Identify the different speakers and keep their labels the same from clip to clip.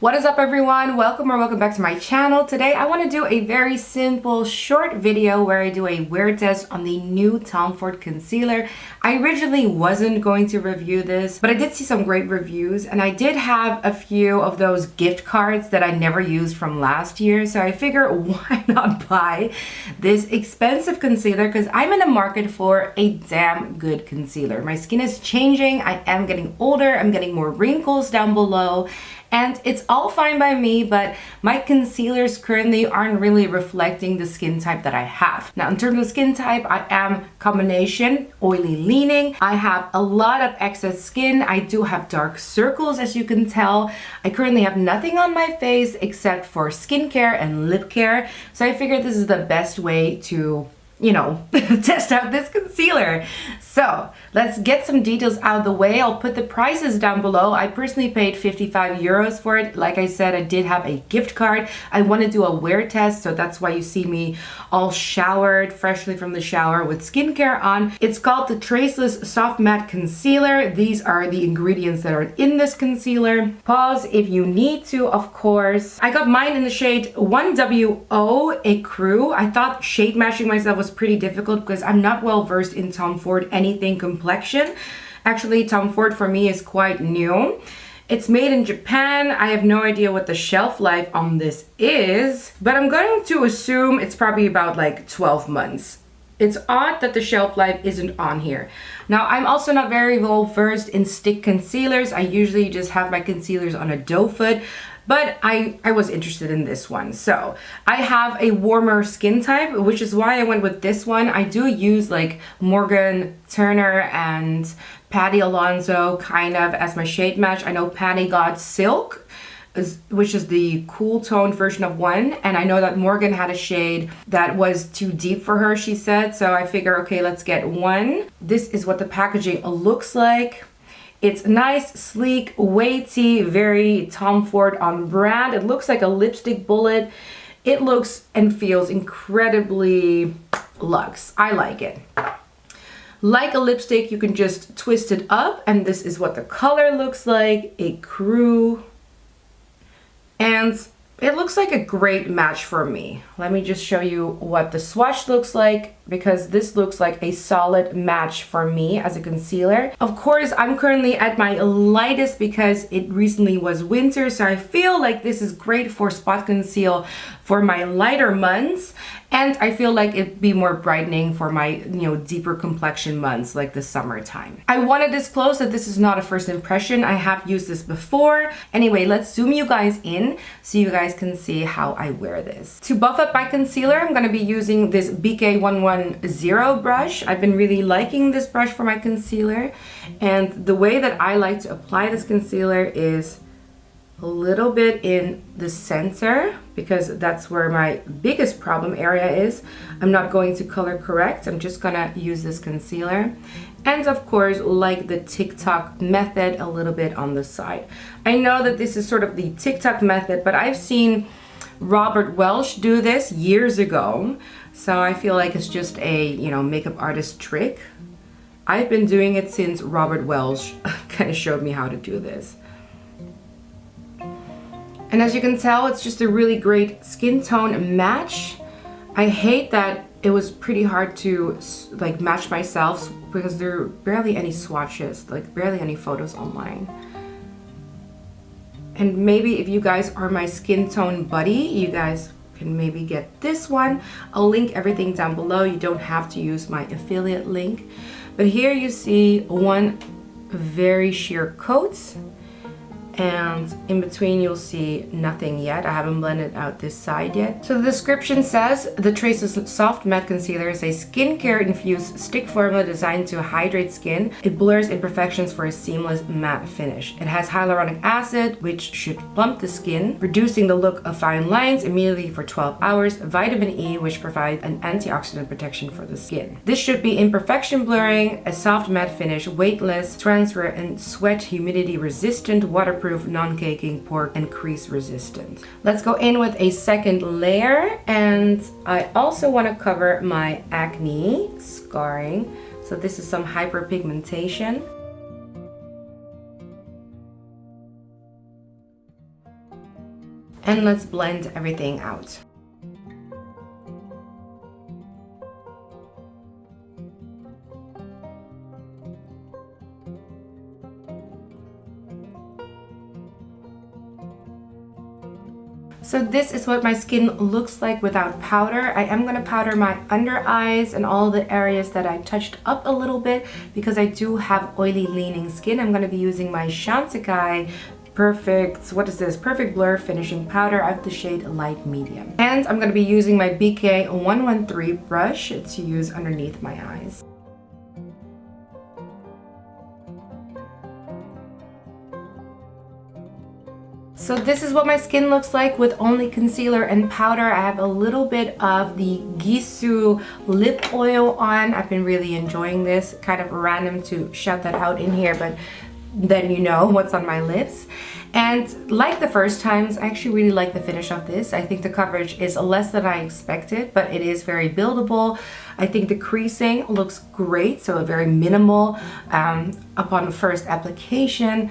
Speaker 1: What is up everyone? Welcome back to my channel. Today I want to do a very simple short video where I do a wear test on the new Tom Ford concealer. I originally wasn't going to review this, but I did see some great reviews and I did have a few of those gift cards that I never used from last year. So I figure why not buy this expensive concealer, because I'm in the market for a damn good concealer. My skin is changing, I am getting older, I'm getting more wrinkles down below. And it's all fine by me, but my concealers currently aren't really reflecting the skin type that I have. Now, in terms of skin type, I am combination, oily leaning. I have a lot of excess skin. I do have dark circles, as you can tell. I currently have nothing on my face except for skincare and lip care. So I figured this is the best way to test out this concealer. So let's get some details out of the way. I'll put the prices down below. I personally paid 55 euros for it. Like I said, I did have a gift card. I want to do a wear test, so that's why you see me all showered, freshly from the shower with skincare on. It's called the Traceless Soft Matte Concealer. These are the ingredients that are in this concealer. Pause if you need to, of course. I got mine in the shade 1WO Ecru. I thought shade matching myself was pretty difficult because I'm not well versed in Tom Ford anything complexion. Actually, Tom Ford for me is quite new. It's made in Japan. I have no idea what the shelf life on this is, but I'm going to assume it's probably about like 12 months. It's odd that the shelf life isn't on here. Now, I'm also not very well versed in stick concealers. I usually just have my concealers on a doe foot, but I was interested in this one. So I have a warmer skin type, which is why I went with this one. I do use like Morgan Turner and Patty Alonso kind of as my shade match. I know Patty got Silk, which is the cool tone version of one, and I know that Morgan had a shade that was too deep for her, she said. So I figure, okay, let's get one. This is what the packaging looks like. It's nice, sleek, weighty, very Tom Ford on brand. It looks like a lipstick bullet. It looks and feels incredibly luxe. I like it. Like a lipstick, you can just twist it up, and this is what the color looks like. Ecru. And it looks like a great match for me. Let me just show you what the swatch looks like, because this looks like a solid match for me as a concealer. Of course, I'm currently at my lightest because it recently was winter, so I feel like this is great for spot conceal for my lighter months. And I feel like it'd be more brightening for my, deeper complexion months like the summertime. I want to disclose that this is not a first impression. I have used this before. Anyway, let's zoom you guys in so you guys can see how I wear this. To buff up my concealer, I'm going to be using this BK110 brush. I've been really liking this brush for my concealer. And the way that I like to apply this concealer is a little bit in the center, because that's where my biggest problem area is. I'm not going to color correct. I'm just gonna use this concealer. And of course, like the TikTok method, a little bit on the side. I know that this is sort of the TikTok method, but I've seen Robert Welsh do this years ago. So I feel like it's just a, makeup artist trick. I've been doing it since Robert Welsh kind of showed me how to do this. And as you can tell, it's just a really great skin tone match. I hate that it was pretty hard to like match myself because there are barely any swatches, like barely any photos online. And maybe if you guys are my skin tone buddy, you guys can maybe get this one. I'll link everything down below. You don't have to use my affiliate link. But here you see one very sheer coat. And in between you'll see nothing yet. I haven't blended out this side yet. So the description says, the Traceless Soft Matte Concealer is a skincare infused stick formula designed to hydrate skin. It blurs imperfections for a seamless matte finish. It has hyaluronic acid, which should plump the skin, reducing the look of fine lines immediately for 12 hours. Vitamin E, which provides an antioxidant protection for the skin. This should be imperfection blurring, a soft matte finish, weightless, transfer and sweat humidity resistant, waterproof, non-caking, pore and crease resistant. Let's go in with a second layer, and I also want to cover my acne scarring. So this is some hyperpigmentation. And let's blend everything out. So this is what my skin looks like without powder. I am going to powder my under eyes and all the areas that I touched up a little bit because I do have oily leaning skin. I'm going to be using my Shansekai Perfect Blur Finishing Powder. I have the shade Light Medium. And I'm going to be using my BK 113 brush to use underneath my eyes. So this is what my skin looks like with only concealer and powder. I have a little bit of the Gisou lip oil on. I've been really enjoying this. Kind of random to shout that out in here, but then you know what's on my lips. And like the first times, I actually really like the finish of this. I think the coverage is less than I expected, but it is very buildable. I think the creasing looks great, so very minimal upon first application.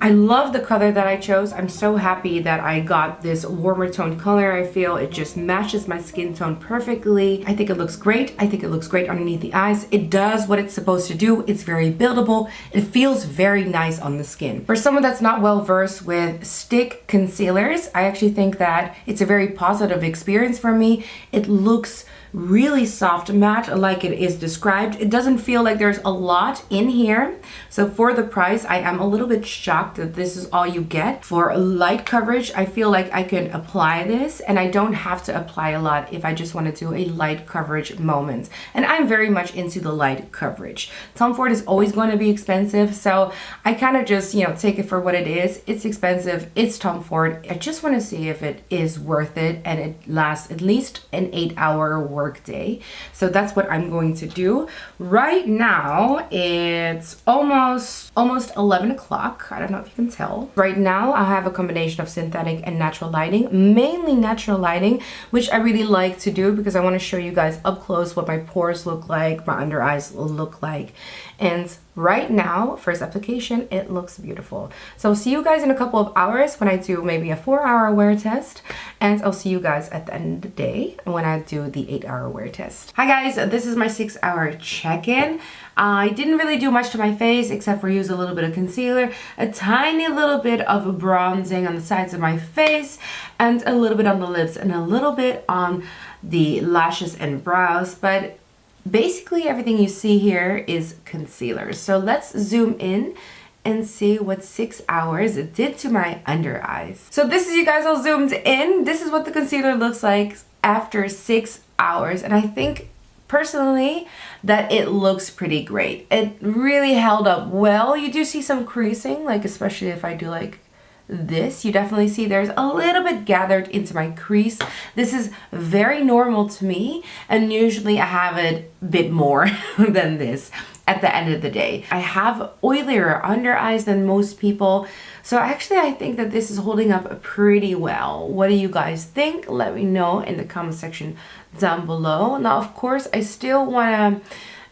Speaker 1: I love the color that I chose. I'm so happy that I got this warmer tone color. I feel it just matches my skin tone perfectly. I think it looks great. I think it looks great underneath the eyes. It does what it's supposed to do. It's very buildable. It feels very nice on the skin. For someone that's not well versed with stick concealers, I actually think that it's a very positive experience for me. It looks really soft matte like it is described. It doesn't feel like there's a lot in here. So for the price, I am a little bit shocked that this is all you get. For light coverage, I feel like I can apply this and I don't have to apply a lot if I just want to do a light coverage moment. And I'm very much into the light coverage. Tom Ford is always going to be expensive, so I kind of just, you know, take it for what it is. It's expensive, it's Tom Ford. I just want to see if it is worth it and it lasts at least an 8-hour work day. So that's what I'm going to do. Right now it's almost 11 o'clock. I don't know if you can tell. Right now I have a combination of synthetic and natural lighting, mainly natural lighting, which I really like to do because I want to show you guys up close what my pores look like, my under eyes look like. And right now, first application, it looks beautiful. So I'll see you guys in a couple of hours when I do maybe a 4-hour wear test. And I'll see you guys at the end of the day when I do the 8-hour wear test. Hi guys, this is my 6-hour check-in. I didn't really do much to my face except for use a little bit of concealer, a tiny little bit of bronzing on the sides of my face, and a little bit on the lips and a little bit on the lashes and brows. But basically everything you see here is concealer. So let's zoom in and see what 6 hours it did to my under eyes. So this is you guys all zoomed in. This is what the concealer looks like after 6 hours. And I think personally that it looks pretty great. It really held up well. You do see some creasing, like especially if I do like this, you definitely see there's a little bit gathered into my crease. This is very normal to me, and usually I have it a bit more than this at the end of the day. I have oilier under eyes than most people, so actually I think that this is holding up pretty well. What do you guys think? Let me know in the comment section down below. Now of course I still want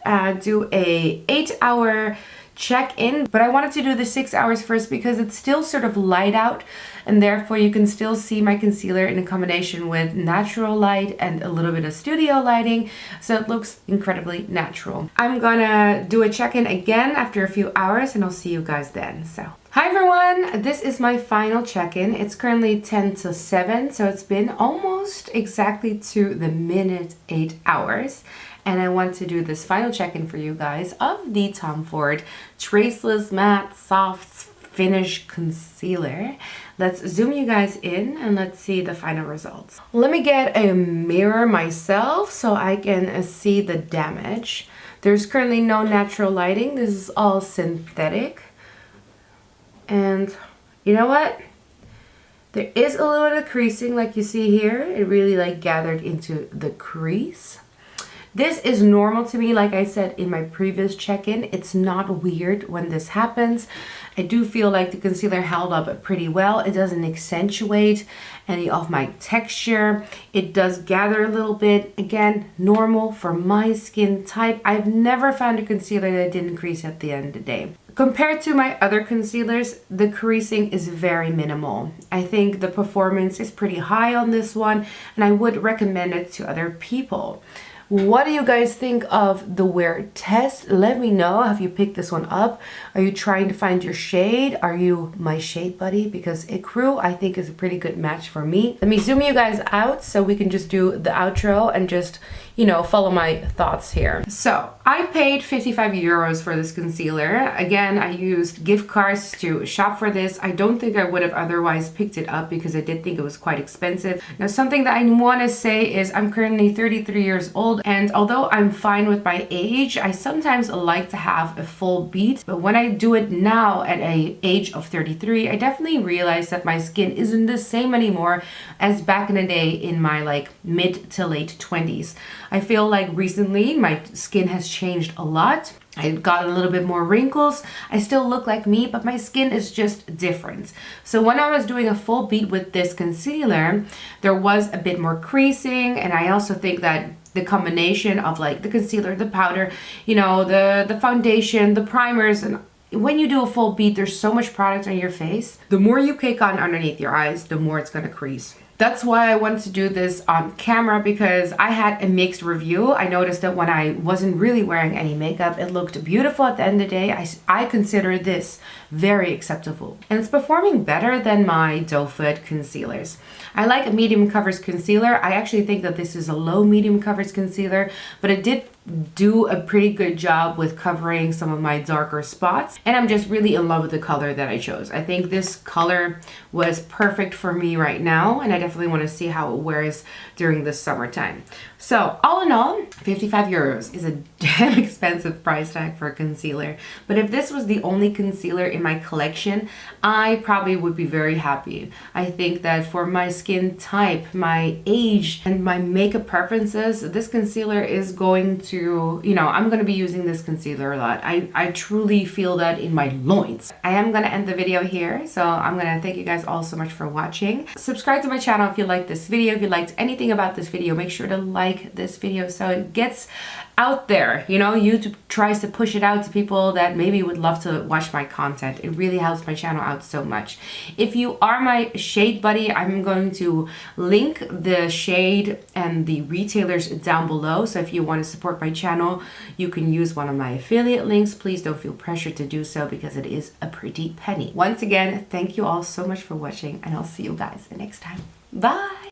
Speaker 1: to do a 8-hour check-in, but I wanted to do the 6 hours first because it's still sort of light out, and therefore you can still see my concealer in a combination with natural light and a little bit of studio lighting, so it looks incredibly natural. I'm gonna do a check-in again after a few hours and I'll see you guys then. So hi everyone, this is my final check-in. It's currently 10 to 7, so it's been almost exactly to the minute 8 hours. And I want to do this final check-in for you guys of the Tom Ford Traceless Matte Soft Finish Concealer. Let's zoom you guys in and let's see the final results. Let me get a mirror myself so I can see the damage. There's currently no natural lighting. This is all synthetic. And you know what? There is a little bit of creasing like you see here. It really like gathered into the crease. This is normal to me, like I said in my previous check-in. It's not weird when this happens. I do feel like the concealer held up pretty well. It doesn't accentuate any of my texture. It does gather a little bit. Again, normal for my skin type. I've never found a concealer that didn't crease at the end of the day. Compared to my other concealers, the creasing is very minimal. I think the performance is pretty high on this one, and I would recommend it to other people. What do you guys think of the wear test? Let me know. Have you picked this one up? Are you trying to find your shade? Are you my shade buddy? Because Ecru, I think, is a pretty good match for me. Let me zoom you guys out so we can just do the outro and just, you know, follow my thoughts here. So I paid 55 euros for this concealer. Again, I used gift cards to shop for this. I don't think I would have otherwise picked it up because I did think it was quite expensive. Now, something that I want to say is I'm currently 33 years old, and although I'm fine with my age, I sometimes like to have a full beat. But when I do it now at an age of 33, I definitely realize that my skin isn't the same anymore as back in the day in my like mid to late 20s. I feel like recently my skin has changed a lot. I got a little bit more wrinkles. I still look like me, but my skin is just different. So when I was doing a full beat with this concealer, there was a bit more creasing, and I also think that the combination of like the concealer, the powder, you know, the foundation, the primers, and when you do a full beat, there's so much product on your face. The more you cake on underneath your eyes, the more it's gonna crease. That's why I wanted to do this on camera, because I had a mixed review. I noticed that when I wasn't really wearing any makeup, it looked beautiful at the end of the day. I consider this very acceptable. And it's performing better than my doe foot concealers. I like a medium coverage concealer. I actually think that this is a low medium coverage concealer, but it did do a pretty good job with covering some of my darker spots, and I'm just really in love with the color that I chose. I think this color was perfect for me right now, and I definitely want to see how it wears during the summertime. So all in all, 55 euros is a damn expensive price tag for a concealer, but if this was the only concealer in my collection, I probably would be very happy. I think that for my skin type, my age, and my makeup preferences, this concealer is going to, you know, I'm going to be using this concealer a lot. I truly feel that in my loins. I am going to end the video here, so I'm going to thank you guys all so much for watching. Subscribe to my channel if you liked this video. If you liked anything about this video, make sure to like this video so it gets out there. You know, YouTube tries to push it out to people that maybe would love to watch my content. It really helps my channel out so much. If you are my shade buddy, I'm going to link the shade and the retailers down below. So if you want to support my channel, you can use one of my affiliate links. Please don't feel pressured to do so because it is a pretty penny. Once again, thank you all so much for watching, and I'll see you guys next time. Bye!